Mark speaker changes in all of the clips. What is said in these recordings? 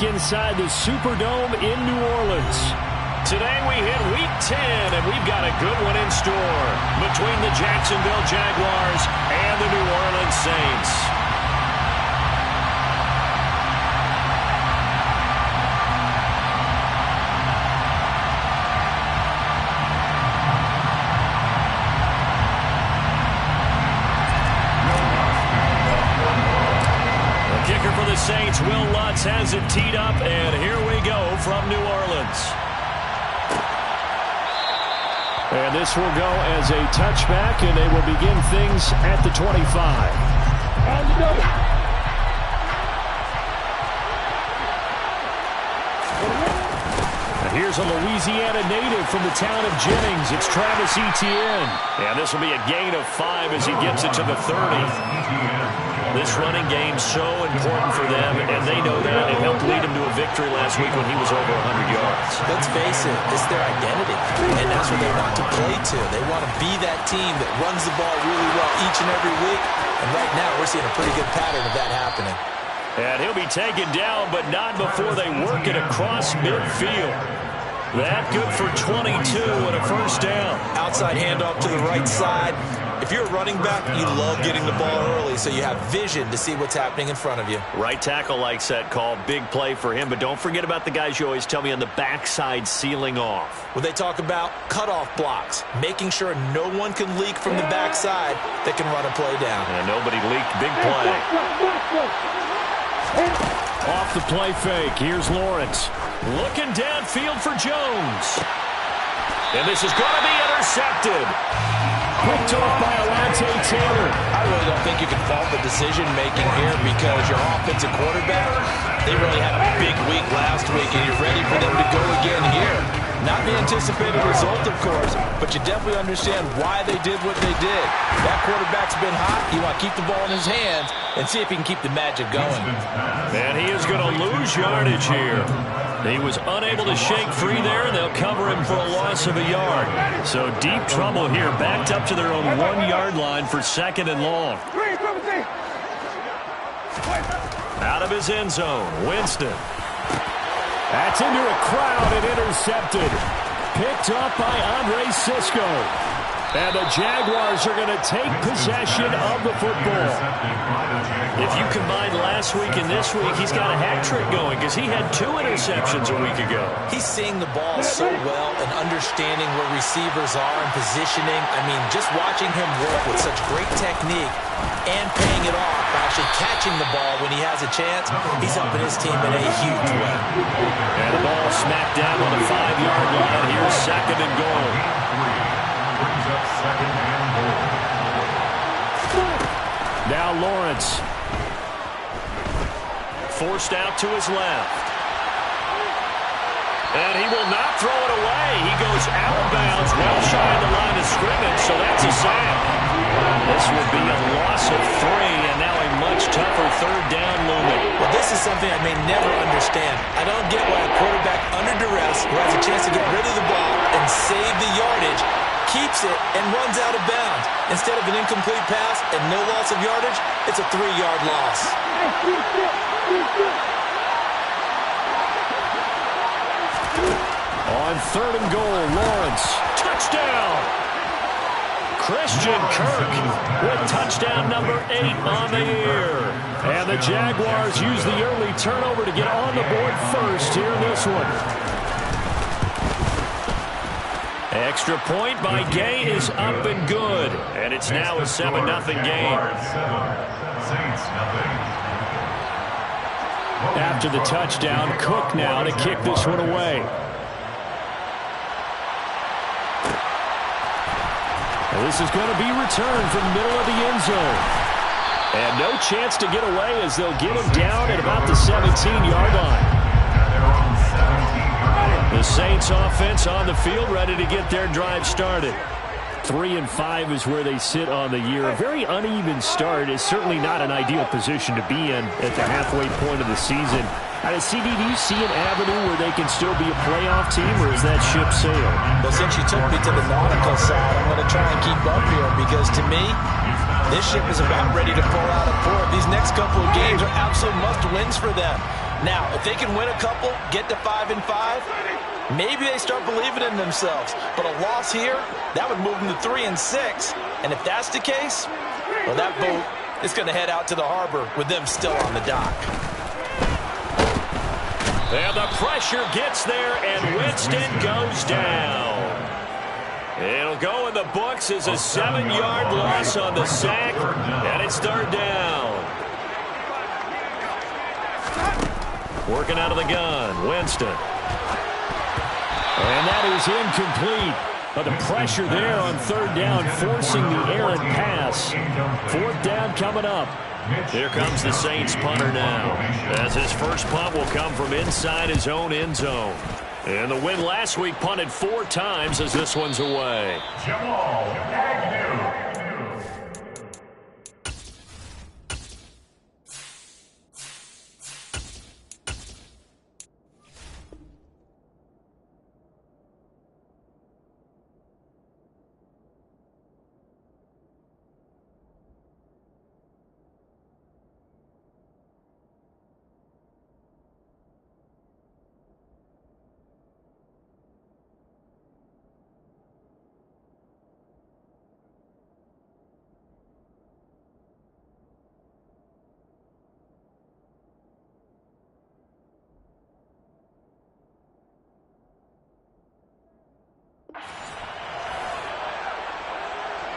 Speaker 1: Inside the Superdome in New Orleans. Today we hit Week 10, and we've got a good one in store between the Jacksonville Jaguars and the New Orleans Saints. Kicker for the Saints, Will Lutz has it teed up, and here we go from New Orleans. And this will go as a touchback, and they will begin things at the 25. And here's a Louisiana native from the town of Jennings. It's Travis Etienne. And this will be a gain of 5 as he gets it to the 30. This running game's so important for them, and they know that. It helped lead them to a victory last week when he was over 100 yards.
Speaker 2: Let's face it, it's their identity, and that's what they want to play to. They want to be that team that runs the ball really well each and every week, and right now we're seeing a pretty good pattern of that happening.
Speaker 1: And he'll be taken down, but not before they work it across midfield. That good for 22 and a first down.
Speaker 2: Outside handoff to the right side. If you're a running back, you love getting the ball early so you have vision to see what's happening in front of you.
Speaker 1: Right tackle likes that call. Big play for him, but don't forget about the guys you always tell me on the backside sealing off.
Speaker 2: Well, they talk about cutoff blocks, making sure no one can leak from the backside that can run a play down.
Speaker 1: And nobody leaked. Big play. Off the play fake. Here's Lawrence. Looking downfield for Jones. And this is going to be intercepted. Picked off by Alontae Taylor.
Speaker 2: I really don't think you can fault the decision-making here because your offensive quarterback, they really had a big week last week, and you're ready for them to go again here. Not the anticipated result, of course, but you definitely understand why they did what they did. That quarterback's been hot. You want to keep the ball in his hands and see if he can keep the magic going.
Speaker 1: And he is going to lose yardage here. He was unable to shake free there, and they'll cover him for a loss of a yard. So deep trouble here, backed up to their own 1-yard line for second and long. Out of his end zone, Winston. That's into a crowd and intercepted. Picked up by Andre Cisco. And the Jaguars are going to take possession of the football. If you combine last week and this week, he's got a hat trick going because he had 2 interceptions a week ago.
Speaker 2: He's seeing the ball so well and understanding where receivers are and positioning. I mean, just watching him work with such great technique and paying it off by actually catching the ball when he has a chance, he's helping his team in a huge way.
Speaker 1: And the ball smacked down on the 5-yard line. Here's second and goal. Now Lawrence. Forced out to his left. And he will not throw it away. He goes out of bounds, well shy of the line of scrimmage, so that's a sack. This will be a loss of 3, and now a much tougher third down looming.
Speaker 2: Well, this is something I may never understand. I don't get why a quarterback under duress who has a chance to get rid of the ball and save the yardage keeps it and runs out of bounds. Instead of an incomplete pass and no loss of yardage, it's a 3-yard loss.
Speaker 1: On third and goal, Lawrence. Touchdown! Christian Kirk with touchdown number 8 on the year. And the Jaguars use the early turnover to get on the board first here in this one. Extra point by Gay is up and good. And it's now a 7-0 game. After the touchdown, Cook now to kick this one away. And this is going to be returned from the middle of the end zone. And no chance to get away as they'll get him down at about the 17-yard line. The Saints offense on the field, ready to get their drive started. 3-5 is where they sit on the year. A very uneven start is certainly not an ideal position to be in at the halfway point of the season. CD, do you see an avenue where they can still be a playoff team, or is that ship sailed?
Speaker 2: Well, since you took me to the nautical side, I'm going to try and keep up here because, to me, this ship is about ready to pull out a port. These next couple of games are absolute must-wins for them. Now, if they can win a couple, get to 5-5, maybe they start believing in themselves. But a loss here, that would move them to 3-6. And if that's the case, well, that boat is going to head out to the harbor with them still on the dock.
Speaker 1: And the pressure gets there, and Winston goes down. It'll go in the books as a 7-yard loss on the sack, and it's third down. Working out of the gun, Winston. And that is incomplete. But the pressure there on third down, forcing the errant pass. Fourth down coming up. Here comes the Saints punter now, as his first punt will come from inside his own end zone. And the win last week punted 4 times as this one's away.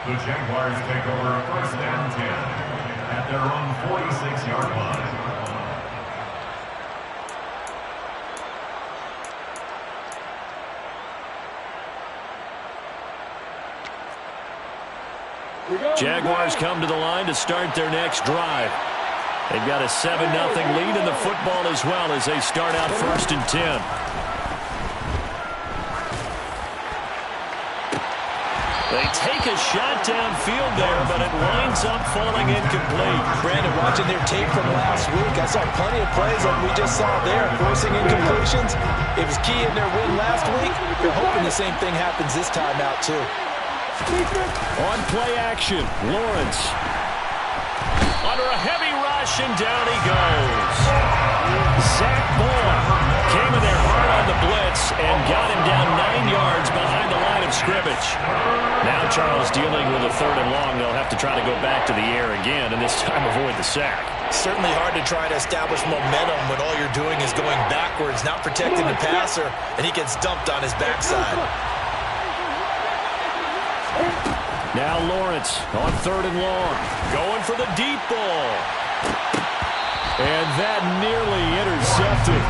Speaker 3: The Jaguars take over first and 10 at their own 46-yard line.
Speaker 1: Jaguars come to the line to start their next drive. They've got a 7-0 lead in the football as well as they start out first and 10. They take a shot downfield there, but it winds up falling incomplete.
Speaker 2: Brandon, watching their tape from last week, I saw plenty of plays like we just saw there, forcing incompletions. It was key in their win last week. They're hoping the same thing happens this time out, too.
Speaker 1: On play action, Lawrence. Under a heavy rush, and down he goes. Zach Bull came in there hard on the blitz and got him down 9 yards behind the line of scrimmage. Now Charles dealing with a third and long. They'll have to try to go back to the air again, and this time avoid the sack.
Speaker 2: Certainly hard to try to establish momentum when all you're doing is going backwards, not protecting the passer, and he gets dumped on his backside.
Speaker 1: Now Lawrence on third and long, going for the deep ball. And that nearly intercepted.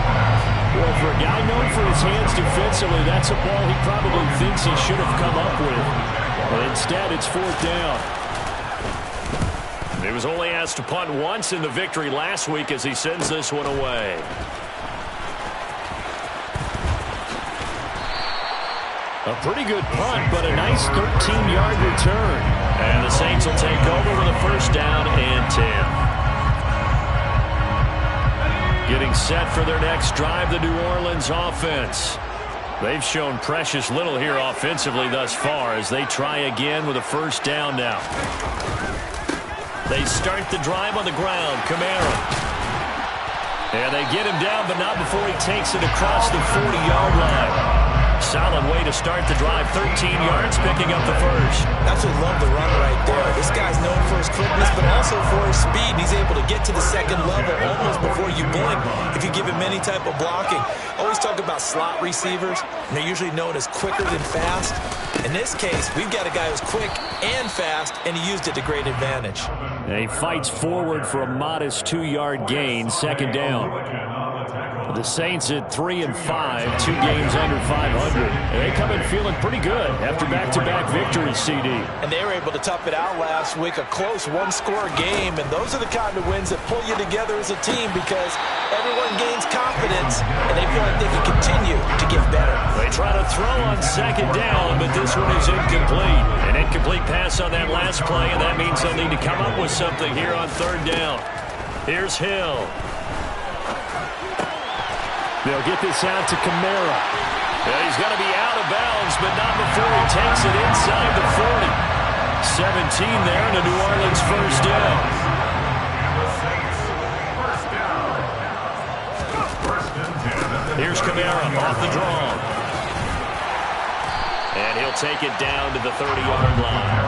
Speaker 1: Well, for a guy known for his hands defensively, that's a ball he probably thinks he should have come up with. But instead, it's fourth down. He was only asked to punt once in the victory last week as he sends this one away. A pretty good punt, but a nice 13-yard return. And the Saints will take over with a first down and 10. Getting set for their next drive, the New Orleans offense. They've shown precious little here offensively thus far as they try again with a first down now. They start the drive on the ground. Kamara. And they get him down, but not before he takes it across the 40-yard line. Solid way to start the drive. 13 yards, picking up the first.
Speaker 2: Absolutely love the run right there. This guy's known for his quickness, but also for his speed. He's able to get to the second level almost before you blink if you give him any type of blocking. Always talk about slot receivers, and they're usually known as quicker than fast. In this case, we've got a guy who's quick and fast, and he used it to great advantage.
Speaker 1: And he fights forward for a modest 2-yard gain, second down. The Saints at 3-5, 2 games under 500. And they come in feeling pretty good after back-to-back victories, CD.
Speaker 2: And they were able to tough it out last week, a close one-score game. And those are the kind of wins that pull you together as a team because everyone gains confidence, and they feel like they can continue to get better.
Speaker 1: They try to throw on second down, but this one is incomplete. An incomplete pass on that last play, and that means they'll need to come up with something here on third down. Here's Hill. They'll get this out to Kamara. Yeah, he's going to be out of bounds, but not before he takes it inside the 40. 17 there, and a New Orleans first down. Here's Kamara off the draw. And he'll take it down to the 30-yard line.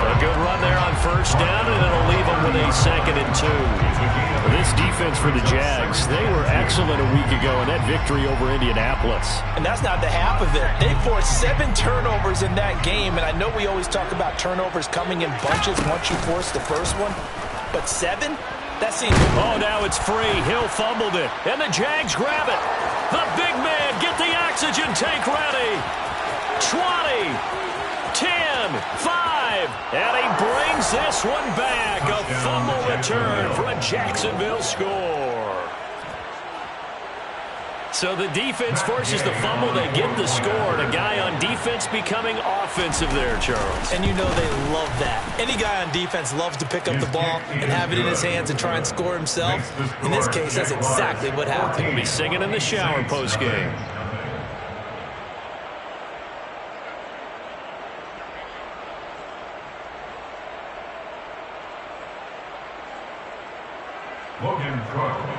Speaker 1: A good run there on first down, and it'll leave them with a 2nd and 2. This defense for the Jags, they were excellent a week ago in that victory over Indianapolis.
Speaker 2: And that's not the half of it. They forced 7 turnovers in that game, and I know we always talk about turnovers coming in bunches once you force the first one, but 7? That seems...
Speaker 1: Oh, now it's free. Hill fumbled it, and the Jags grab it. The big man, get the oxygen tank ready. 20, 10, 5, and he brings this one back. A fumble return for a Jacksonville score. So the defense forces the fumble. They get the score. And a guy on defense becoming offensive there, Charles.
Speaker 2: And you know they love that. Any guy on defense loves to pick up the ball and have it in his hands and try and score himself. In this case, that's exactly what happened.
Speaker 1: He'll be singing in the shower postgame.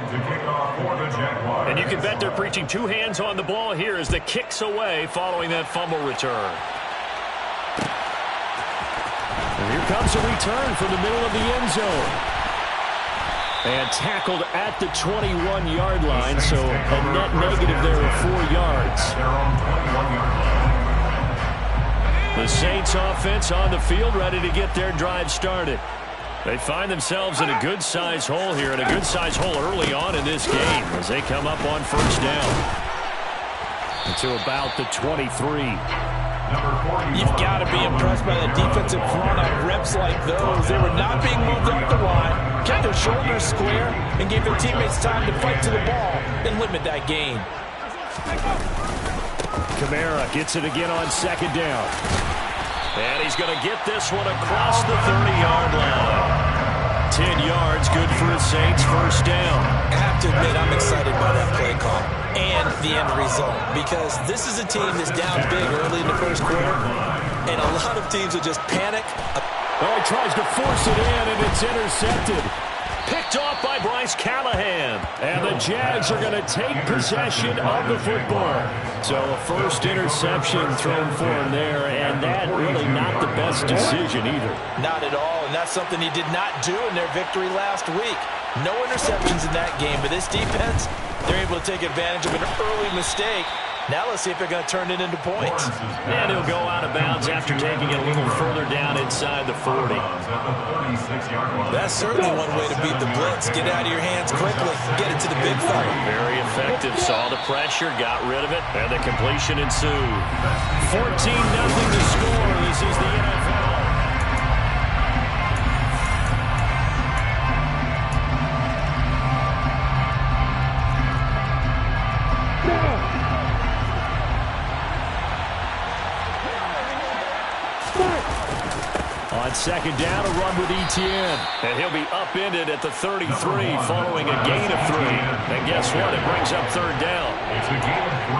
Speaker 3: To kick off for the Jaguars.
Speaker 1: And you can bet they're preaching 2 hands on the ball here as the kick's away following that fumble return. And here comes a return from the middle of the end zone. And tackled at the 21-yard line, so a net negative there of 4 yards. The Saints offense on the field ready to get their drive started. They find themselves in a good-sized hole here, and a good-sized hole early on in this game as they come up on first down. To about the 23.
Speaker 2: You've got to be impressed by the defensive front on reps like those. They were not being moved up the line, kept their shoulders square, and gave their teammates time to fight to the ball and limit that gain.
Speaker 1: Kamara gets it again on 2nd down. And he's going to get this one across the 30-yard line. 10 yards, good for the Saints, first down.
Speaker 2: I have to admit, I'm excited by that play call and the end result, because this is a team that's down big early in the first quarter, and a lot of teams will just panic.
Speaker 1: Oh, he tries to force it in, and it's intercepted. Picked off by Bryce Callahan. And the Jags are going to take possession of the football. So a first interception thrown for him there, and that really not the best decision either.
Speaker 2: Not at all, and that's something he did not do in their victory last week. No interceptions in that game, but this defense, they're able to take advantage of an early mistake. Now let's see if they're going to turn it into points.
Speaker 1: And he'll go out of bounds after taking it a little further down inside the 40.
Speaker 2: That's certainly one way to beat the blitz. Get out of your hands quickly. Get it to the big fella.
Speaker 1: Very effective. Saw the pressure, got rid of it, and the completion ensued. 14-0 to score. This is the NFL. On 2nd down, a run with Etienne. And he'll be upended at the 33 following a gain of 3. And guess what? It brings up 3rd down.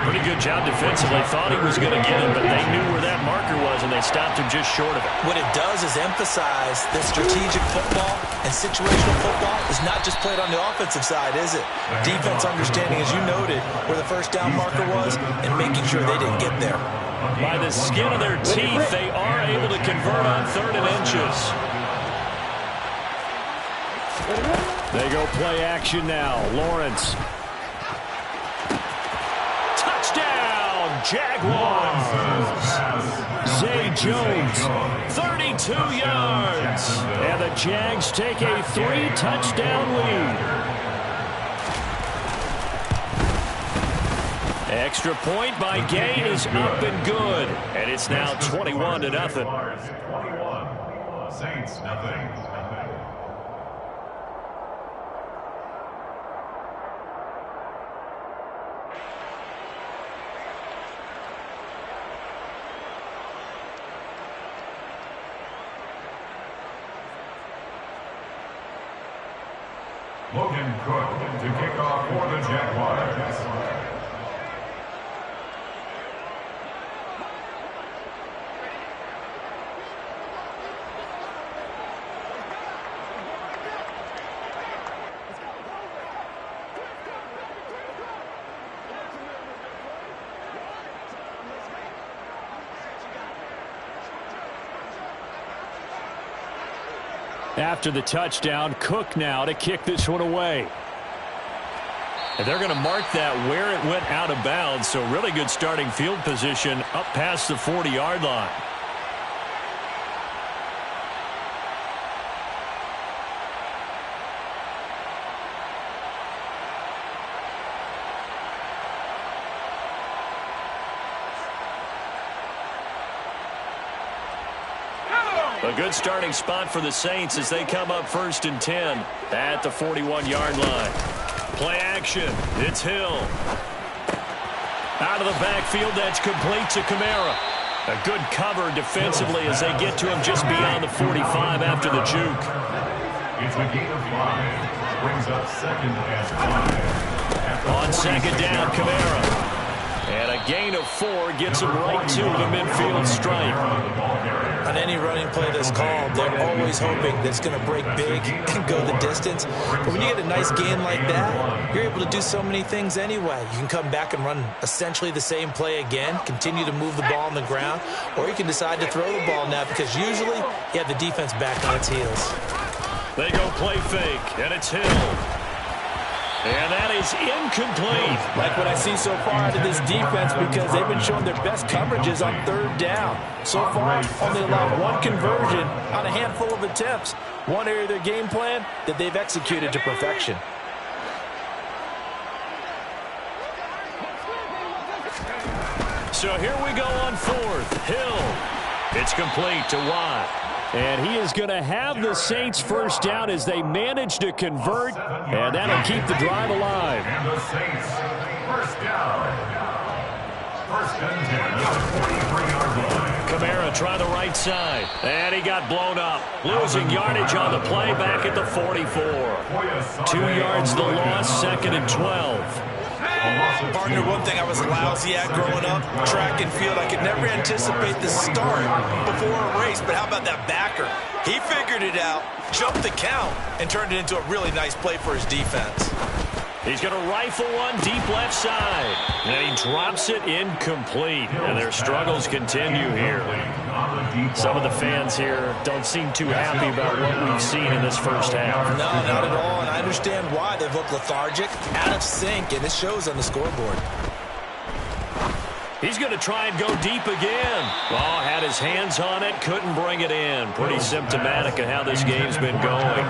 Speaker 1: Pretty good job defensively. Thought he was going to get it, but they knew where that marker was, and they stopped him just short of it.
Speaker 2: What it does is emphasize that strategic football and situational football is not just played on the offensive side, is it? Defense understanding, as you noted, where the first down marker was and making sure they didn't get there.
Speaker 1: By the skin of their teeth, they are able to convert on 3rd and inches. They go play action now. Lawrence. Touchdown, Jaguars. Zay Jones, 32 yards. And the Jags take a 3-touchdown lead. Extra point by Gain is up and good. And it's now 21-0.
Speaker 3: 21. Saints, nothing. Logan Cook to kick off for the Jaguars.
Speaker 1: After the touchdown, Cook now to kick this one away. And they're going to mark that where it went out of bounds, so really good starting field position up past the 40-yard line. A good starting spot for the Saints as they come up 1st and 10 at the 41-yard line. Play action. It's Hill. Out of the backfield, that's complete to Kamara. A good cover defensively as they get to him just beyond the 45 after the juke.
Speaker 3: It's a gain of 5. Brings up 2nd and 5.
Speaker 1: On 2nd down, Kamara. And a gain of 4 gets him right to the midfield stripe.
Speaker 2: On any running play that's called, they're always hoping that it's going to break big and go the distance. But when you get a nice gain like that, you're able to do so many things anyway. You can come back and run essentially the same play again, continue to move the ball on the ground, or you can decide to throw the ball now because usually you have the defense back on its heels.
Speaker 1: They go play fake, and it's Hill. And that is incomplete.
Speaker 2: Like what I see so far out of this defense because they've been showing their best coverages on 3rd down. So far, only allowed 1 conversion on a handful of attempts. One area of their game plan that they've executed to perfection.
Speaker 1: So here we go on 4th. Hill. It's complete to Watt. And he is going to have the Saints 1st down as they manage to convert, and that'll keep the drive alive.
Speaker 3: And the Saints, 1st down. 1st and 10 at the 43-yard line.
Speaker 1: Kamara try the right side, and he got blown up. Losing yardage on the play back at the 44. 2 yards the loss, 2nd and 12.
Speaker 2: Partner, one thing I was lousy at growing up, track and field, I could never anticipate the start before a race, but how about that backer? He figured it out, jumped the count, and turned it into a really nice play for his defense.
Speaker 1: He's going to rifle one deep left side, and he drops it incomplete, and their struggles continue here. Some of the fans here don't seem too happy about what we've seen in this 1st half.
Speaker 2: No, not at all, and I understand why. They've looked lethargic, out of sync, and it shows on the scoreboard.
Speaker 1: He's going to try and go deep again. Oh, had his hands on it, couldn't bring it in. Pretty symptomatic of how this game's been going.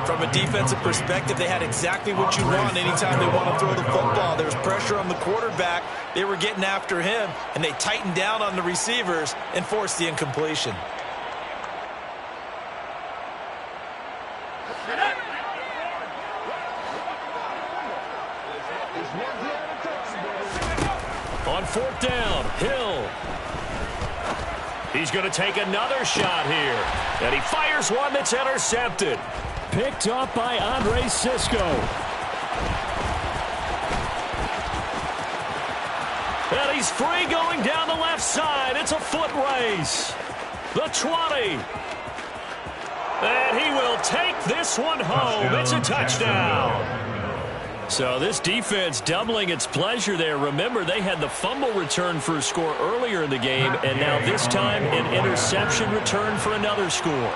Speaker 2: From a defensive perspective, they had exactly what you want anytime they want to throw the football. There was pressure on the quarterback. They were getting after him, and they tightened down on the receivers and forced the incompletion.
Speaker 1: On 4th down, Hill. He's going to take another shot here. And he fires one that's intercepted. Picked up by Andre Cisco. And he's free going down the left side. It's a foot race. The 20. And he will take this one home. It's a touchdown. So this defense doubling its pleasure there. Remember, they had the fumble return for a score earlier in the game, and now this time an interception return for another score.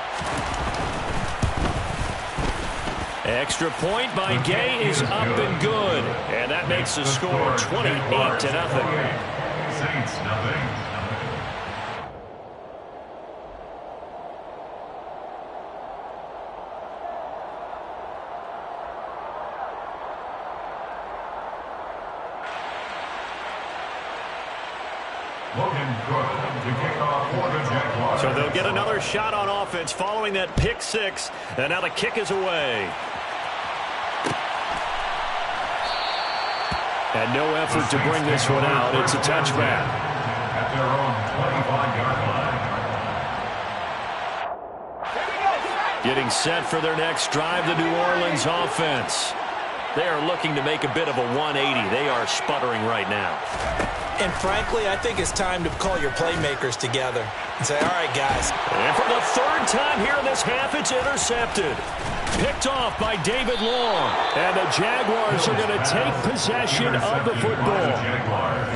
Speaker 1: Extra point by Gay is up and good, and that makes the score 28-0.
Speaker 3: Saints, nothing.
Speaker 1: So they'll get another shot on offense following that pick 6, and now the kick is away. And no effort to bring this one out. It's a touchback.
Speaker 3: At their own 25-yard line.
Speaker 1: Getting set for their next drive, the New Orleans offense. They are looking to make a bit of a 180. They are sputtering right now.
Speaker 2: And frankly, I think it's time to call your playmakers together and say, all right, guys.
Speaker 1: And for the 3rd time here in this half, it's intercepted. Picked off by David Long. And the Jaguars are going to take possession of the football.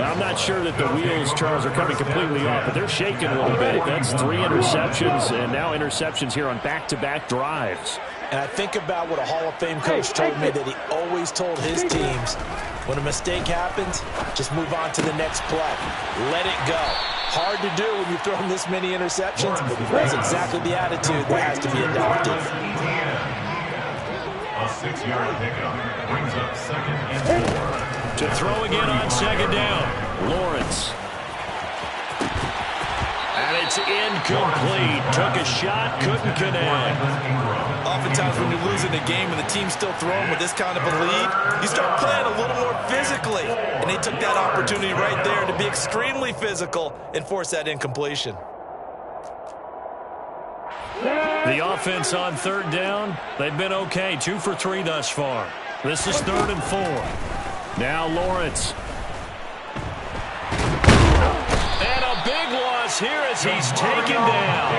Speaker 1: I'm not sure that the wheels, Charles, are coming completely off, but they're shaking a little bit. That's 3 interceptions, and now interceptions here on back-to-back drives.
Speaker 2: And I think about what a Hall of Fame coach told me that he always told his teams, when a mistake happens, just move on to the next play. Let it go. Hard to do when you've thrown this many interceptions, but that's exactly the attitude that has to be adopted.
Speaker 3: A 6-yard pickup brings up 2nd and 4.
Speaker 1: To throw again on 2nd down, Lawrence. And it's incomplete. Took a shot, couldn't connect.
Speaker 2: Oftentimes when you're losing a game and the team's still throwing with this kind of a lead, you start playing a little more physically. And they took that opportunity right there to be extremely physical and force that incompletion.
Speaker 1: The offense on 3rd down, they've been okay. 2 for 3 thus far. This is 3rd and 4. Now Lawrence. And a big loss here as he's taken down.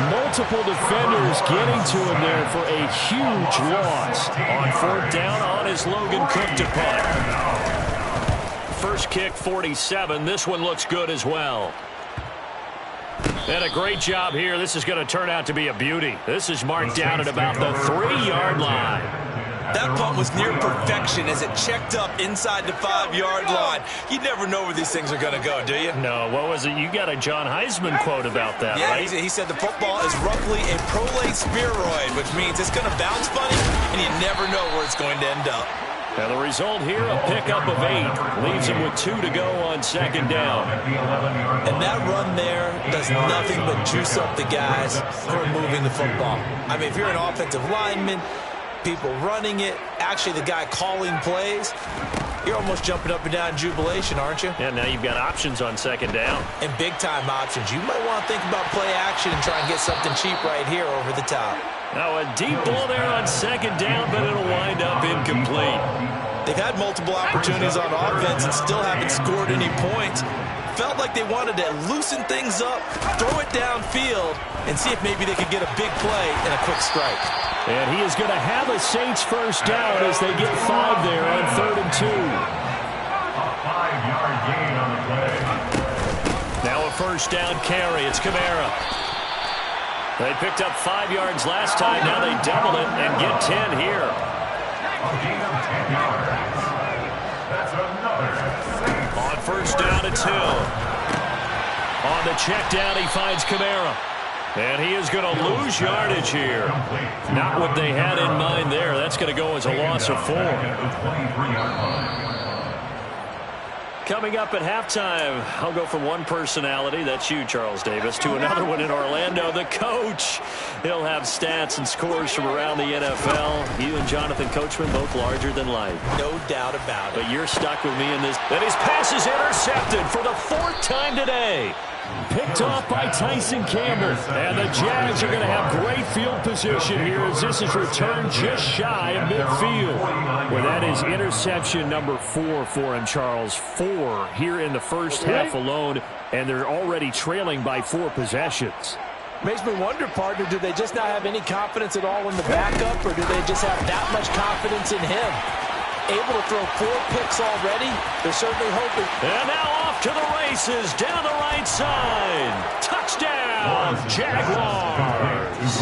Speaker 1: Multiple defenders getting to him there for a huge loss. On 4th down on his Logan Cook to punt. First kick 47. This one looks good as well. And a great job here. This is going to turn out to be a beauty. This is marked down at about the 3-yard line.
Speaker 2: That punt was near perfection as it checked up inside the 5-yard line. You never know where these things are going to go, do you?
Speaker 1: No, what was it? You got a John Heisman quote about that,
Speaker 2: yeah,
Speaker 1: right?
Speaker 2: He said the football is roughly a prolate spheroid, which means it's going to bounce funny, and you never know where it's going to end up.
Speaker 1: Now the result here, a pickup of 8. Leaves him with 2 to go on 2nd down.
Speaker 2: And that run there does nothing but juice up the guys who are moving the football. I mean, if you're an offensive lineman, people running it, actually the guy calling plays, you're almost jumping up and down in jubilation, aren't you?
Speaker 1: Yeah, now you've got options on 2nd down.
Speaker 2: And big-time options. You might want to think about play action and try and get something cheap right here over the top.
Speaker 1: Now a deep ball there on 2nd down, but it'll wind up incomplete.
Speaker 2: They've had multiple opportunities on offense and still haven't scored any points. Felt like they wanted to loosen things up, throw it downfield, and see if maybe they could get a big play and a quick strike.
Speaker 1: And he is going to have a Saints first down as they get 5 there on 3rd and 2.
Speaker 3: A 5-yard gain on the play.
Speaker 1: Now a first down carry. It's Kamara. They picked up 5 yards last time. Now they double it and get 10 here.
Speaker 3: A gain of 10 yards. That's another Saints.
Speaker 1: On first down and 2. On the check down, he finds Kamara. And he is going to lose yardage here. Not what they had in mind there. That's going to go as a loss of 4. Coming up at halftime, I'll go from one personality, that's you, Charles Davis, to another one in Orlando, the coach. He'll have stats and scores from around the NFL. You and Jonathan Coachman, both larger than life.
Speaker 2: No doubt about it.
Speaker 1: But you're stuck with me in this. And his pass is intercepted for the 4th time today. Picked off by Tyson Campbell. And the Jags are going to have great field position here as this is returned just shy of midfield. Well, that is interception number 4 for him, Charles. 4 here in the first half alone, and they're already trailing by 4 possessions.
Speaker 2: Makes me wonder, partner, do they just not have any confidence at all in the backup, or do they just have that much confidence in him? Able to throw 4 picks already? They're certainly hoping.
Speaker 1: And now off to the races, down the right side. Touchdown, Jaguars.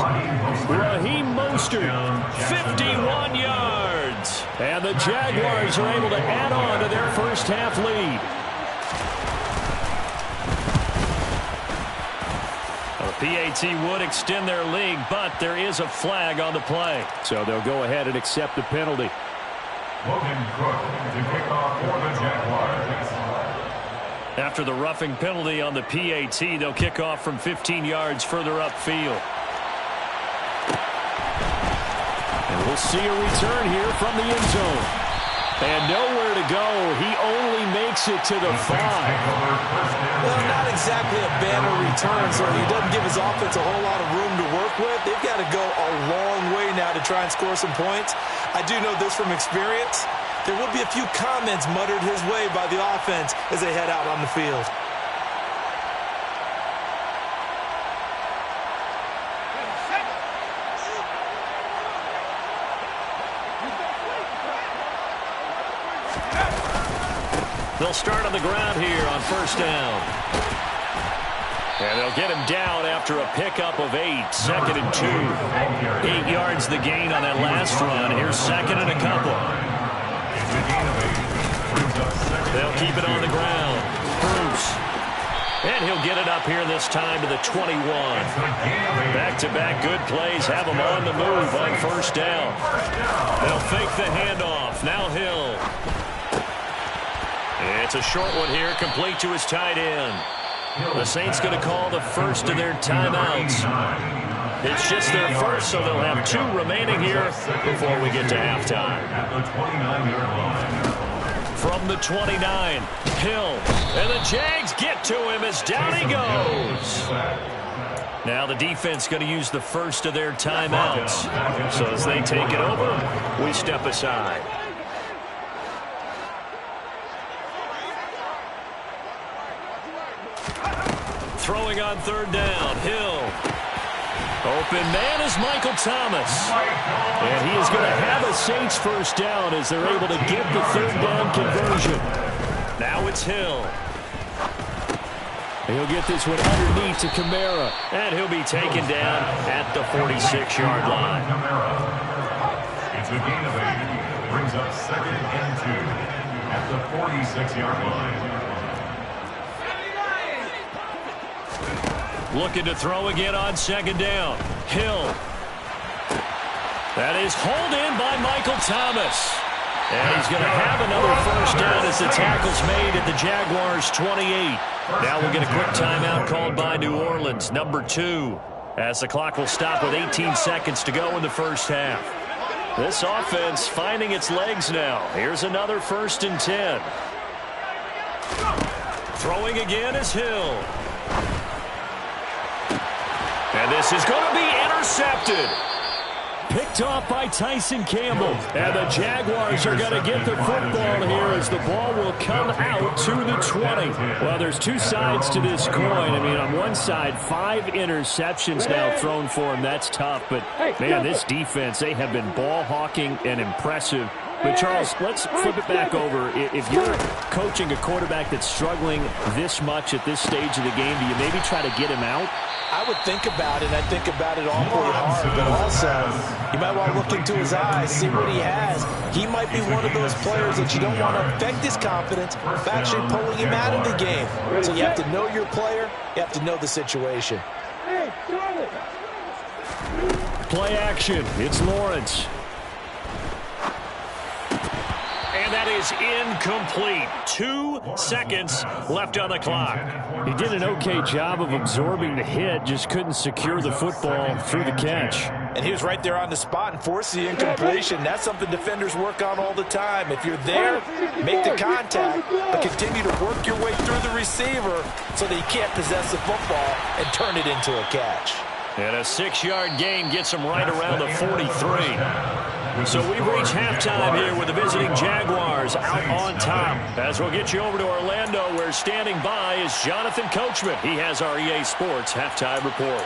Speaker 1: Raheem Mostert, 51 yards. And the Jaguars are able to add on to their first half lead. The PAT would extend their lead, but there is a flag on the play. So they'll go ahead and accept the penalty.
Speaker 3: Logan Cook to kick off for the Jaguars.
Speaker 1: After the roughing penalty on the PAT, they'll kick off from 15 yards further upfield. And we'll see a return here from the end zone. And nowhere to go. He only makes it to the 5.
Speaker 2: Well, not exactly a banner return, so he doesn't give his offense a whole lot of room to work with. They've got to go a long way now to try and score some points. I do know this from experience. There will be a few comments muttered his way by the offense as they head out on the field.
Speaker 1: They'll start on the ground here on first down. And they'll get him down after a pickup of 8. Second and 2. 8 yards the gain on that last run. Here's second and a couple. They'll keep it on the ground. Bruce. And he'll get it up here this time to the 21. Back-to-back good plays have him on the move on first down. They'll fake the handoff. Now Hill. It's a short one here, complete to his tight end. The Saints going to call the first of their timeouts. It's just their first, so they'll have 2 remaining here before we get to halftime. From the 29, Hill, and the Jags get to him as down he goes. Now the defense going to use the first of their timeouts. So as they take it over, we step aside. Throwing on third down, Hill. Open man is Michael Thomas. And he is going to have a Saints first down as they're able to get the third down conversion. Now it's Hill. He'll get this one underneath to Kamara. And he'll be taken down at the 46-yard line.
Speaker 3: It's a gain of 8. Brings up second and 2 at the 46-yard line.
Speaker 1: Looking to throw again on second down. Hill. That is hauled in by Michael Thomas. And he's going to have another first down as the tackle's made at the Jaguars' 28. Now we'll get a quick timeout called by New Orleans, number 2, as the clock will stop with 18 seconds to go in the first half. This offense finding its legs now. Here's another first and 10. Throwing again is Hill. And this is going to be intercepted. Picked off by Tyson Campbell. And the Jaguars are going to get the football here as the ball will come out to the 20. Well, there's 2 sides to this coin. I mean, on one side, 5 interceptions now thrown for him. That's tough. But, man, this defense, they have been ball hawking and impressive. But, Charles, let's flip it back over. If you're coaching a quarterback that's struggling this much at this stage of the game, do you maybe try to get him out?
Speaker 2: I would think about it. I think about it awfully hard, but also you might want to look into his eyes, see what he has. He might be one of those players that you don't want to affect his confidence by actually pulling him out of the game. So you have to know your player. You have to know the situation.
Speaker 1: Play action. It's Lawrence. And that is incomplete. 2 seconds left on the clock.
Speaker 4: He did an okay job of absorbing the hit, just couldn't secure the football through the catch.
Speaker 2: And he was right there on the spot and forced the incompletion. That's something defenders work on all the time. If you're there, make the contact, but continue to work your way through the receiver so that he can't possess the football and turn it into a catch.
Speaker 1: And a 6-yard gain gets him right around the 43. So we reach halftime here with the visiting Jaguars out on top. As we'll get you over to Orlando, where standing by is Jonathan Coachman. He has our EA Sports halftime report.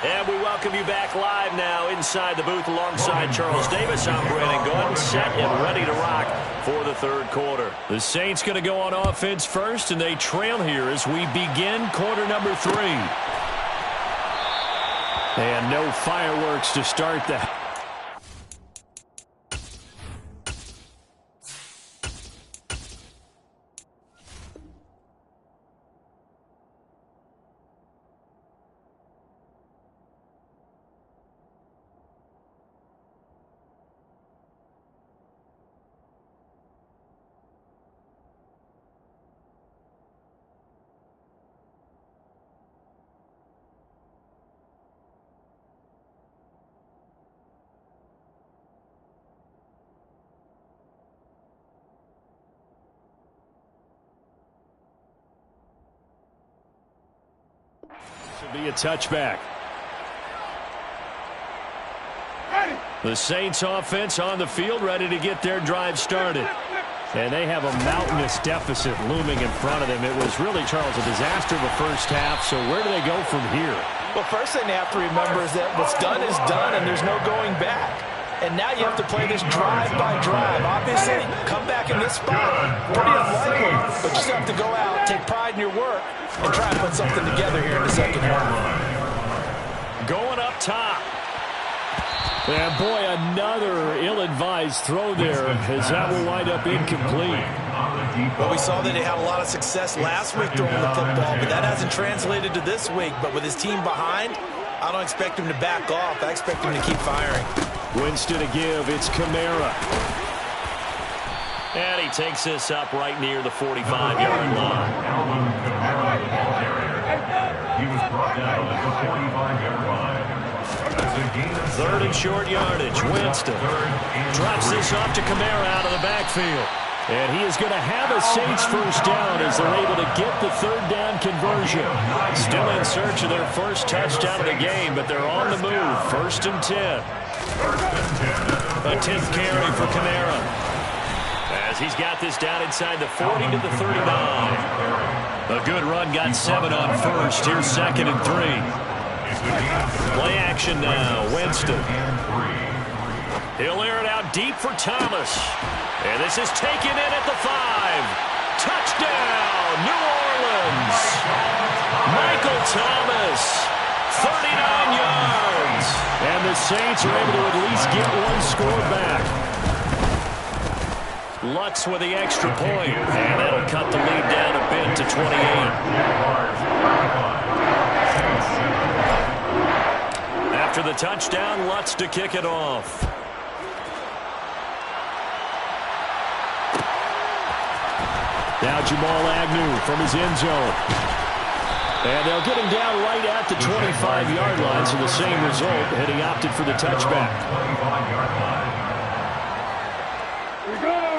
Speaker 1: And we welcome you back live now inside the booth alongside Charles Davis. I'm Brandon Gordon, set and ready to rock for the third quarter. The Saints going to go on offense first, and they trail here as we begin quarter number 3. And no fireworks to start that. Be a touchback. The Saints offense on the field, ready to get their drive started.
Speaker 4: And they have a mountainous deficit looming in front of them. It was really, Charles, a disaster the first half. So where do they go from here?
Speaker 2: Well, first thing they have to remember is that what's done is done, and there's no going back. And now you have to play this drive by drive. Obviously, come back in this spot, pretty unlikely. But you still have to go out, take pride in your work, and try and put something together here in the second half.
Speaker 1: Going up top.
Speaker 4: And boy, another ill-advised throw there, as that will wind up incomplete.
Speaker 2: Well, we saw that he had a lot of success last week throwing the football, but that hasn't translated to this week. But with his team behind, I don't expect him to back off. I expect him to keep firing.
Speaker 4: Winston to give. It's Kamara.
Speaker 1: And he takes this up right near the 45-yard line.
Speaker 3: He was brought down at the 45-yard line.
Speaker 1: Third and short yardage. Winston drops this off to Kamara out of the backfield.
Speaker 4: And he is going to have a Saints first down as they're able to get the third down conversion.
Speaker 1: Still in search of their first touchdown of the game, but they're on the move. First and 10. A 10th carry for Kamara, as he's got this down inside the 40 to the 39. A good run, got 7 on first. Here's second and 3. Play action now. Winston. He'll air it out deep for Thomas. And this is taken in at the 5. Touchdown, New Orleans. Michael Thomas, 39 yards.
Speaker 4: And the Saints are able to at least get one score back.
Speaker 1: Lutz with the extra point. And that'll cut the lead down a bit to 28. After the touchdown, Lutz to kick it off.
Speaker 4: Now Jamal Agnew from his end zone. And they'll get him down right at the 25-yard line, so the same result, and he opted for the touchback.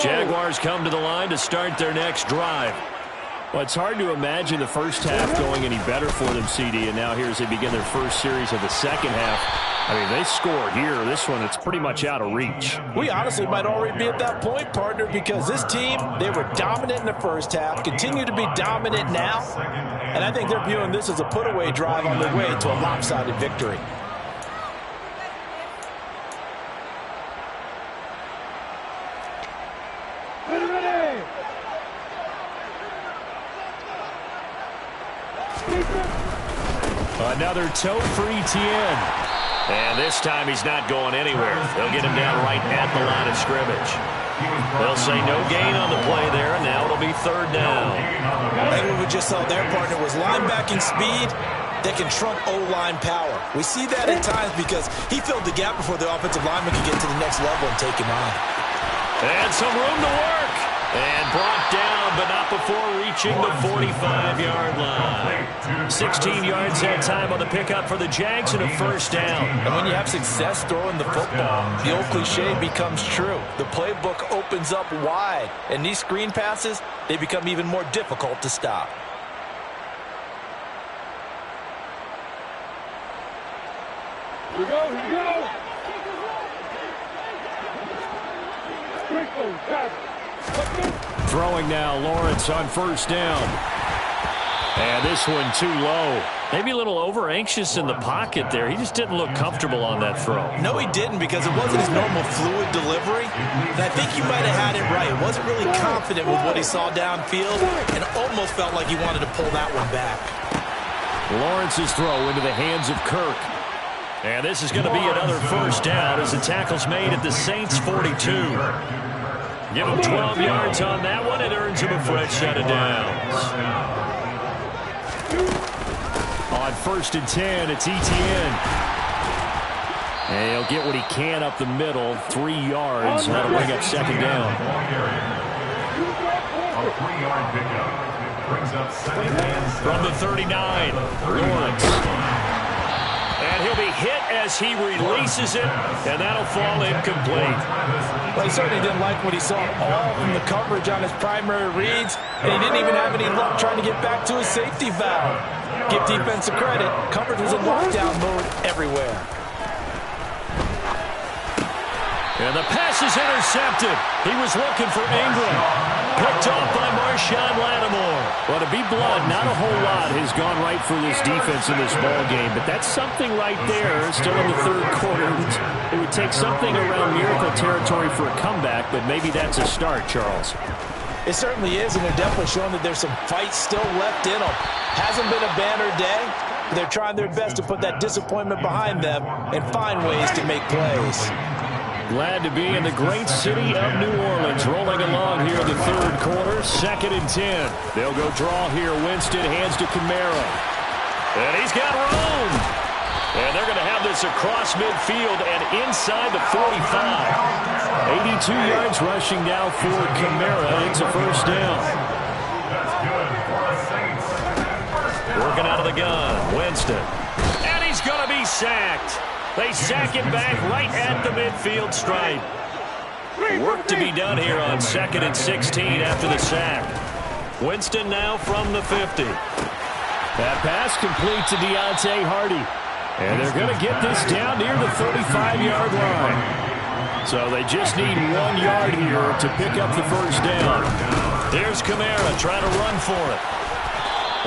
Speaker 1: Jaguars come to the line to start their next drive.
Speaker 4: Well, it's hard to imagine the first half going any better for them, CD, and now here as they begin their first series of the second half. I mean, they score here. This one, it's pretty much out of reach.
Speaker 2: We honestly might already be at that point, partner, because this team, they were dominant in the first half, continue to be dominant now, and I think they're viewing this as a put-away drive on their way to a lopsided victory.
Speaker 4: Another toe for Etienne.
Speaker 1: And this time he's not going anywhere. They'll get him down right at the line of scrimmage. They'll say no gain on the play there, and now it'll be third down.
Speaker 2: I think what we just saw their partner was linebacking speed that can trump O-line power. We see that at times because he filled the gap before the offensive lineman could get to the next level and take him on.
Speaker 1: And some room to work. And brought down, but not before reaching the 45-yard line. 16 yards that time on the pickup for the Jags and a first down.
Speaker 2: And when you have success throwing the football, the old cliche becomes true. The playbook opens up wide, and these screen passes, they become even more difficult to stop.
Speaker 5: Here we go, here we go.
Speaker 4: Throwing now, Lawrence on first down. And this one too low.
Speaker 1: Maybe a little over-anxious in the pocket there. He just didn't look comfortable on that throw.
Speaker 2: No, he didn't, because it wasn't his normal fluid delivery. And I think you might have had it right. He wasn't really confident with what he saw downfield and almost felt like he wanted to pull that one back.
Speaker 4: Lawrence's throw into the hands of Kirk.
Speaker 1: And this is going to be another first down as the tackle's made at the Saints' 42. Give him 12 yards on that one. It earns him a fresh set of downs.
Speaker 4: On first and 10, it's Etienne. And he'll get what he can up the middle. 3 yards. That'll bring up second down.
Speaker 3: A 3-yard pickup brings up second and 7.
Speaker 1: From the 39, Lawrence. And he'll be hit as he releases it, and that'll fall incomplete.
Speaker 2: Well, he certainly didn't like what he saw all from the coverage on his primary reads, and he didn't even have any luck trying to get back to his safety valve. Give defense a credit. Coverage was in lockdown mode everywhere.
Speaker 1: And the pass is intercepted. He was looking for Ingram. Picked off by Marshawn Lattimore. Well, to be blunt, not a whole lot has gone right for this defense in this ball game, but that's something right there. Still in the third quarter. It would take something around miracle territory for a comeback, but maybe that's a start, Charles.
Speaker 2: It certainly is, and they're definitely showing that there's some fight still left in them. Hasn't been a banner day, but they're trying their best to put that disappointment behind them and find ways to make plays.
Speaker 1: Glad to be in the great city of New Orleans. Rolling along here in the third quarter. 2nd and 10. They'll go draw here. Winston hands to Kamara. And he's got room. And they're going to have this across midfield and inside the 45. 82 yards rushing now for Kamara. It's a first down. Working out of the gun. Winston. And he's going to be sacked. They sack him back right at the midfield stripe. Work to be done here on 2nd and 16 after the sack. Winston now from the 50. That pass complete to Deontay Hardy. And they're going to get this down near the 35-yard line. So they just need 1 yard here to pick up the first down. Here's Kamara trying to run for it.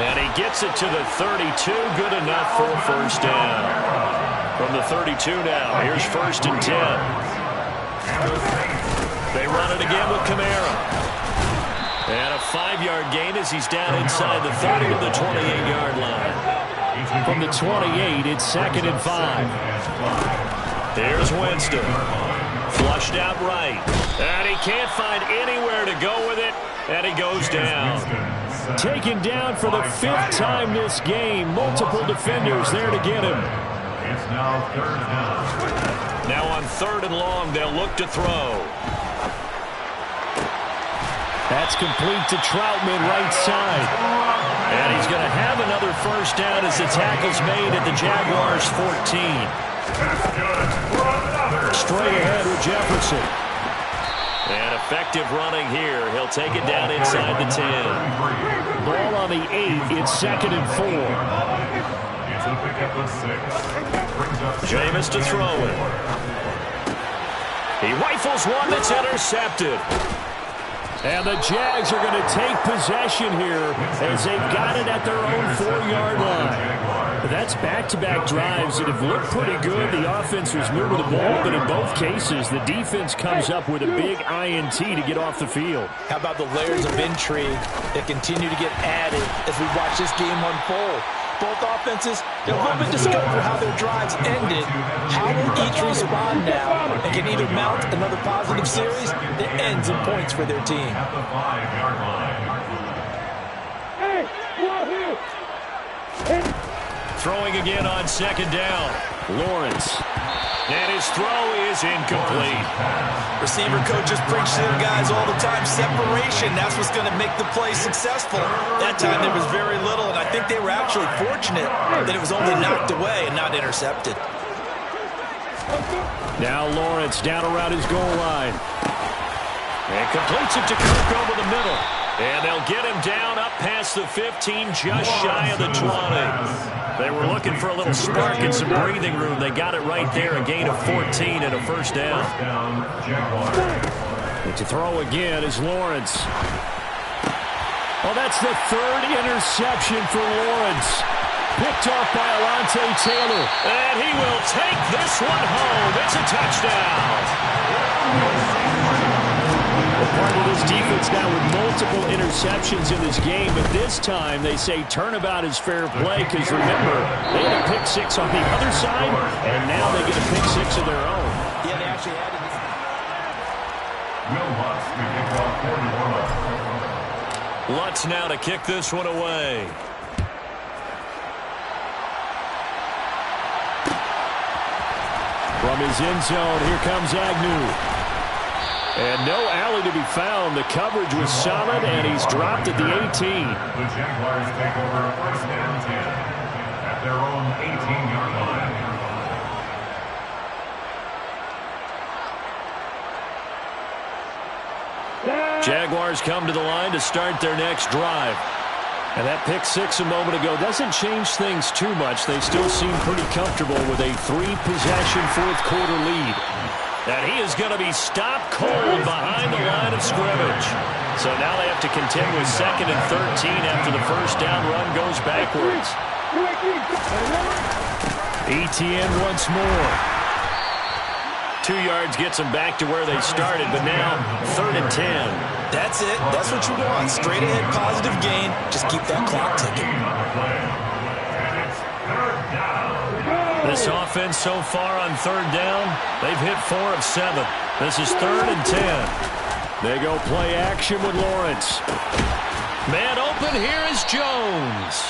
Speaker 1: And he gets it to the 32. Good enough for a first down. From the 32 now, here's 1st and 10. They run it again with Kamara. And a 5-yard gain as he's down inside the 30 to the 28-yard line. From the 28, it's 2nd and 5. Here's Winston. Flushed out right. And he can't find anywhere to go with it. And he goes down. Taken down for the 5th time this game. Multiple defenders there to get him.
Speaker 3: It's now 3rd down.
Speaker 1: Now on 3rd and long, they'll look to throw. That's complete to Troutman right side. And he's going to have another first down as the tackle's made at the Jaguars 14. Straight ahead with Jefferson. And effective running here. He'll take it down inside the 10. Ball on the 8. It's 2nd and 4. Jameis to throw it. He rifles one that's intercepted. And the Jags are going to take possession here as they've got it at their own 4-yard line. But that's back-to-back drives that have looked pretty good. The offense was moving the ball, but in both cases, the defense comes up with a big INT to get off the field.
Speaker 2: How about the layers of intrigue that continue to get added as we watch this game unfold? Both offenses, they're hoping to discover how their drives ended. How will each respond now and can either mount another positive series that ends in points for their team?
Speaker 3: At the 5-yard line.
Speaker 5: Hey,
Speaker 1: Throwing again on 2nd down. Lawrence. And his throw is incomplete.
Speaker 2: Receiver coaches preach to their guys all the time. Separation, that's what's going to make the play successful. That time there was very little, and I think they were actually fortunate that it was only knocked away and not intercepted.
Speaker 1: Now Lawrence down around his goal line. And completes it to Kirk over the middle. And they'll get him down up past the 15, just shy of the 20. They were looking for a little spark and some breathing room. They got it right there, a gain of 14 and a first down. And to throw again is Lawrence. Well, that's the 3rd interception for Lawrence. Picked off by Alontae Taylor. And he will take this one home. It's a touchdown. Part of this defense now with multiple interceptions in this game, but this time they say turnabout is fair play because remember, they had a pick 6 on the other side, and now they get a pick 6 of their own.
Speaker 2: Yeah, they actually had it.
Speaker 3: Will Lutz to kick off 41.
Speaker 1: Lutz now to kick this one away. From his end zone, here comes Agnew. And no alley to be found. The coverage was solid, and he's dropped at the 18.
Speaker 3: The Jaguars take over 1st and 10 at their own 18-yard line.
Speaker 1: Jaguars come to the line to start their next drive. And that pick 6 a moment ago doesn't change things too much. They still seem pretty comfortable with a 3-possession 4th quarter lead. And he is going to be stopped cold behind the line of scrimmage. So now they have to contend with 2nd and 13 after the first down run goes backwards. ETN once more. 2 yards gets them back to where they started, but now 3rd and 10.
Speaker 2: That's it. That's what you want. Straight ahead, positive gain. Just keep that clock ticking.
Speaker 1: This offense so far on 3rd down, they've hit 4 of 7. This is 3rd and 10. They go play action with Lawrence. Man open, here is Jones.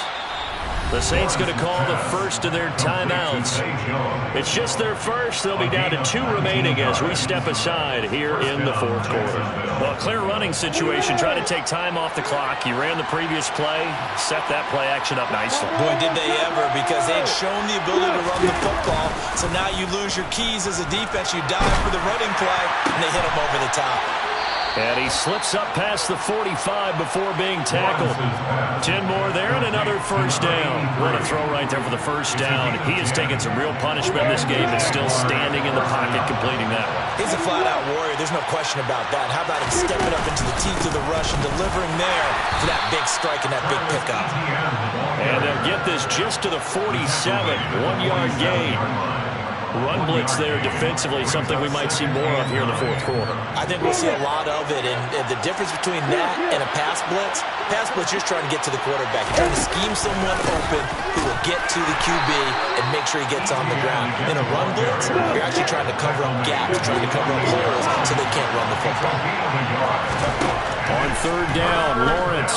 Speaker 1: The Saints going to call the first of their timeouts. It's just their first. They'll be down to 2 remaining as we step aside here in the 4th quarter. Well, clear running situation. Try to take time off the clock. He ran the previous play, set that play action up nicely.
Speaker 2: Boy, did they ever, because they had shown the ability to run the football. So now you lose your keys as a defense. You dive for the running play, and they hit him over the top.
Speaker 1: And he slips up past the 45 before being tackled. 10 more there and another first down. What a throw right there for the first down. He has taken some real punishment in this game, but still standing in the pocket completing that one.
Speaker 2: He's a flat-out warrior. There's no question about that. How about him stepping up into the teeth of the rush and delivering there for that big strike and that big pickup.
Speaker 1: And they'll get this just to the 47. 1-yard gain. Run blitz there defensively, something we might see more of here in the 4th quarter.
Speaker 2: I think we'll see a lot of it, and the difference between that and a pass blitz, you're trying to get to the quarterback. You're trying to scheme someone open who will get to the QB and make sure he gets on the ground. In a run blitz, you're actually trying to cover up gaps, trying to cover up holes so they can't run the football.
Speaker 1: On 3rd down, Lawrence.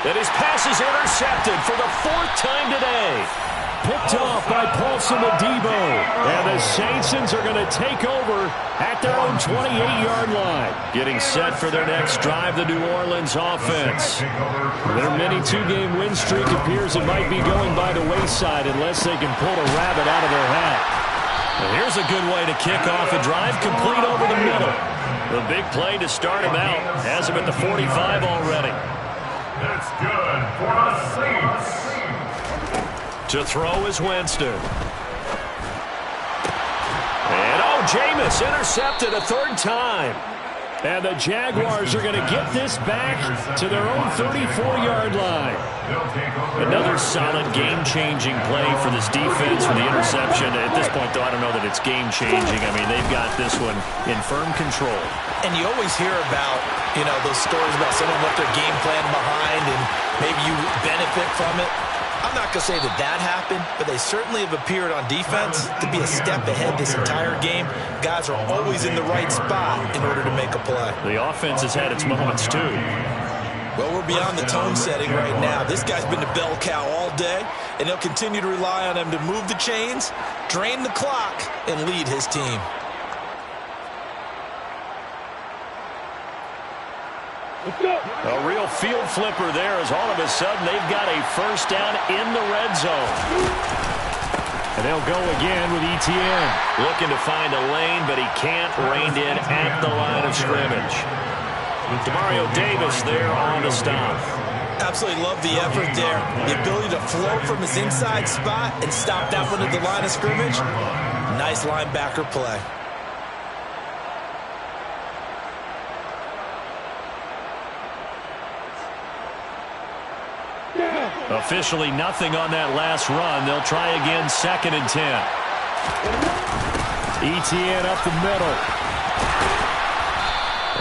Speaker 1: And his pass is intercepted for the 4th time today. Picked off by Paulson Adebo. And the Saints are going to take over at their own 28-yard line. Getting set for their next drive, the New Orleans offense. Their mini 2-game win streak appears it might be going by the wayside unless they can pull a rabbit out of their hat. And here's a good way to kick off a drive, complete over the middle. The big play to start him out. Has him at the 45 already.
Speaker 3: That's good for the Saints.
Speaker 1: To throw is Winston. And Jameis intercepted a 3rd time. And the Jaguars are going to get this back to their own 34-yard line. Another solid game-changing play for this defense for the interception. At this point, though, I don't know that it's game-changing. I mean, they've got this one in firm control.
Speaker 2: And you always hear about, those stories about someone left their game plan behind and maybe you benefit from it. I'm not going to say that happened, but they certainly have appeared on defense to be a step ahead this entire game. Guys are always in the right spot in order to make a play.
Speaker 1: The offense has had its moments, too.
Speaker 2: Well, we're beyond the tone setting right now. This guy's been the bell cow all day, and he'll continue to rely on him to move the chains, drain the clock, and lead his team.
Speaker 1: A real field flipper there as all of a sudden they've got a first down in the red zone. And they'll go again with ETN. Looking to find a lane, but he can't rein in at the line of scrimmage. Demario Davis there on the stop.
Speaker 2: Absolutely love the effort there. The ability to flow from his inside spot and stop that one at the line of scrimmage. Nice linebacker play.
Speaker 1: Officially nothing on that last run. They'll try again, 2nd and 10. ETN up the middle.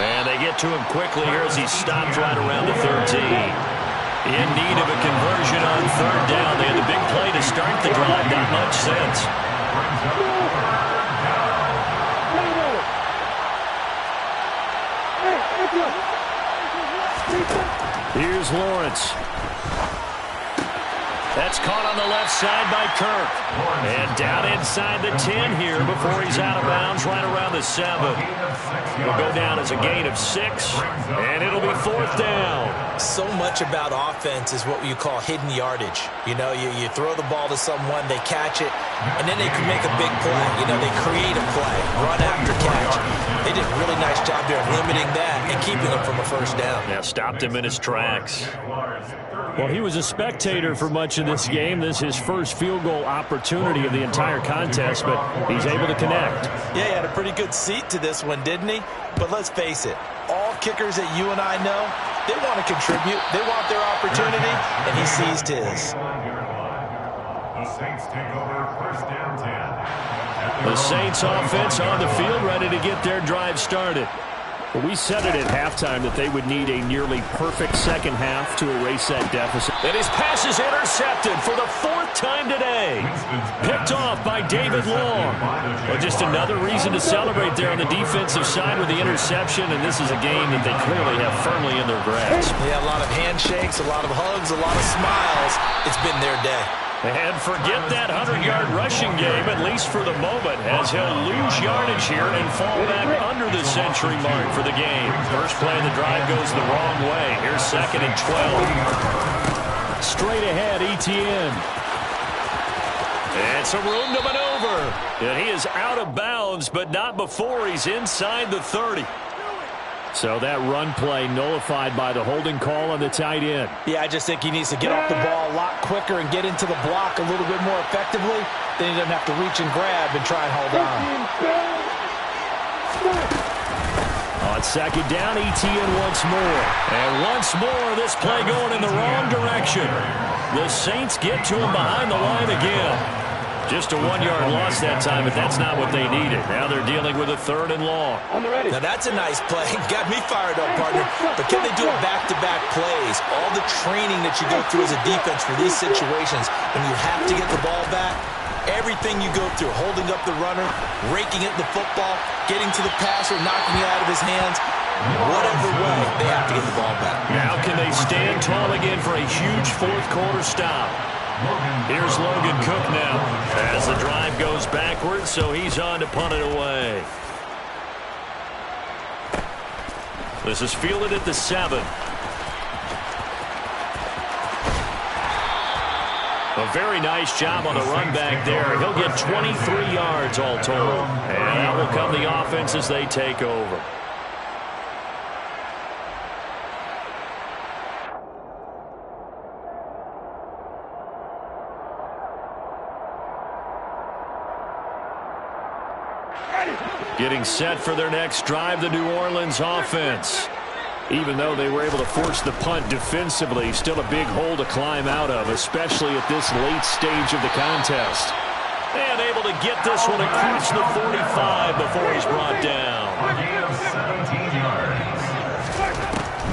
Speaker 1: And they get to him quickly here as he stopped right around the 13. In need of a conversion on 3rd down. They had the big play to start the drive. Not much sense. Here's Lawrence. That's caught on the left side by Kirk. And down inside the 10 here before he's out of bounds right around the 7. It'll go down as a gain of 6, and it'll be 4th down.
Speaker 2: So much about offense is what you call hidden yardage. You throw the ball to someone, they catch it, and then they can make a big play. You know, they create a play, run after catch. They did a really nice job there limiting that and keeping him from a first down.
Speaker 4: Yeah, stopped him in his tracks. Well, he was a spectator for much of this game. This is his first field goal opportunity of the entire contest, but he's able to connect.
Speaker 2: Yeah, he had a pretty good seat to this one, didn't he? But let's face it, all kickers that you and I know, they want to contribute. They want their opportunity, and he seized his.
Speaker 3: The Saints take over first down 10.
Speaker 4: The Saints offense on the field, ready to get their drive started. Well, we said it at halftime that they would need a nearly perfect second half to erase that deficit. And his pass is intercepted for the fourth time today. Picked off by David Long. Well, just another reason to celebrate there on the defensive side with the interception, and this is a game that they clearly have firmly in their grasp.
Speaker 2: Yeah, a lot of handshakes, a lot of hugs, a lot of smiles. It's been their day.
Speaker 4: And forget that 100-yard rushing game, at least for the moment, as he'll lose yardage here and fall back under the century mark for the game. First play of the drive goes the wrong way. Here's 2nd and 12. Straight ahead, Etienne. And some room to maneuver. And he is out of bounds, but not before he's inside the 30. So that run play nullified by the holding call on the tight end.
Speaker 2: Yeah, I just think he needs to get off the ball a lot quicker and get into the block a little bit more effectively. Then he doesn't have to reach and grab and try and hold on.
Speaker 4: On 2nd down, Etienne once more. And once more, this play going in the wrong direction. The Saints get to him behind the line again. Just a 1-yard loss that time, but that's not what they needed. Now they're dealing with a 3rd and long.
Speaker 2: Now that's a nice play. Got me fired up, partner. But can they do it back-to-back plays? All the training that you go through as a defense for these situations, when you have to get the ball back, everything you go through, holding up the runner, raking at the football, getting to the passer, knocking it out of his hands, whatever way, they have to get the ball back.
Speaker 4: Now can they stand tall again for a huge fourth-quarter stop? Here's Logan Cook now as the drive goes backwards, so he's on to punt it away. This is fielded at the 7. A very nice job on the run back there. He'll get 23 yards all told. And that will come the offense as they take over. Getting set for their next drive, the New Orleans offense. Even though they were able to force the punt defensively, still a big hole to climb out of, especially at this late stage of the contest. And able to get this one across the 45 before he's brought down.
Speaker 3: A gain of 17 yards.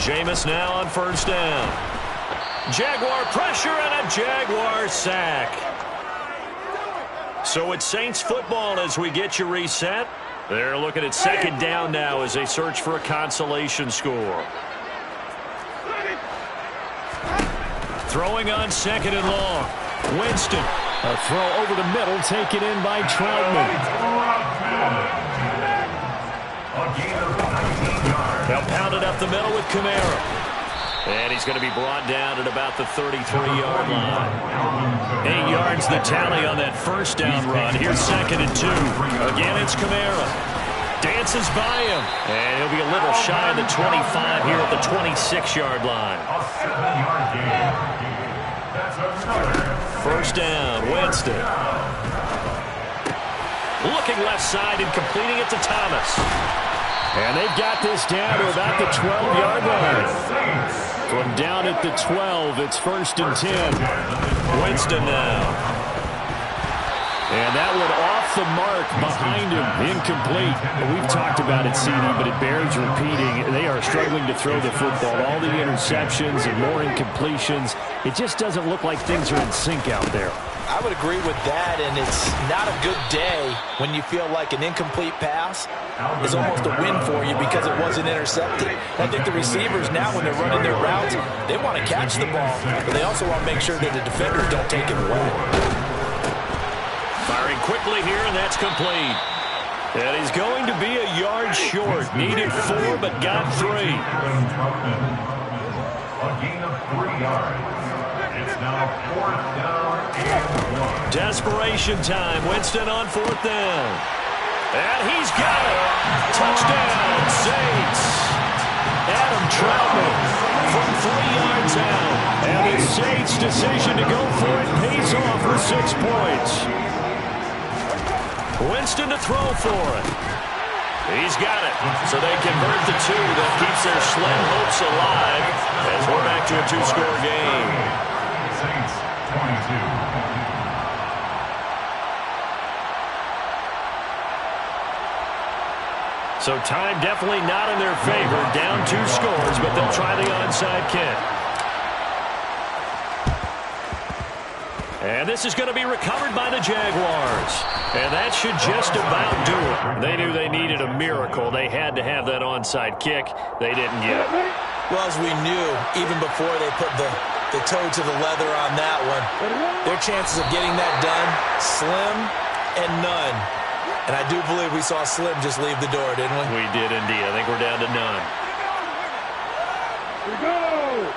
Speaker 4: Jameis now on 1st down. Jaguar pressure and a Jaguar sack. So it's Saints football as we get you reset. They're looking at 2nd down now as they search for a consolation score. Throwing on 2nd and long. Winston. A throw over the middle taken in by Troutman.
Speaker 3: A gain of 19 yards.
Speaker 4: They'll pound it up the middle with Kamara. And he's going to be brought down at about the 33-yard line. 8 yards the tally on that 1st down run. Here's 2nd and 2. Again, it's Kamara. Dances by him. And he'll be a little shy of the 25 here at the 26-yard line.
Speaker 3: A 7-yard gain. That's another.
Speaker 4: 1st down, Winston. Looking left side and completing it to Thomas. And they've got this down to about the 12-yard line. From down at the 12, it's 1st and 10. Winston now. And that one off the mark behind him, incomplete. We've talked about it, CD, but it bears repeating. They are struggling to throw the football. All the interceptions and more incompletions. It just doesn't look like things are in sync out there.
Speaker 2: I would agree with that, and it's not a good day when you feel like an incomplete pass is almost a win for you because it wasn't intercepted. I think the receivers now, when they're running their routes, they want to catch the ball, but they also want to make sure that the defenders don't take it away.
Speaker 4: Firing quickly here, and that's complete. And he's going to be a yard short. Needed 4, but got 3.
Speaker 3: A gain of 3 yards. It's now 4th down and 1.
Speaker 1: Desperation time. Winston on 4th down. And he's got it. Touchdown, Saints. Adam Troutman from 3 yards out. And the Saints' decision to go for it pays off for 6 points. Winston to throw for it. He's got it. So they convert the 2. That keeps their slim hopes alive as we're back to a 2-score game.
Speaker 3: Saints 22.
Speaker 1: So time definitely not in their favor. Down 2 scores, but they'll try the onside kick. And this is going to be recovered by the Jaguars. And that should just about do it. They knew they needed a miracle. They had to have that onside kick. They didn't get it.
Speaker 2: Well, as we knew, even before they put the toe to the leather on that one, their chances of getting that done, slim and none. And I do believe we saw Slim just leave the door, didn't we?
Speaker 1: We did indeed. I think we're down to none.
Speaker 5: Here we go.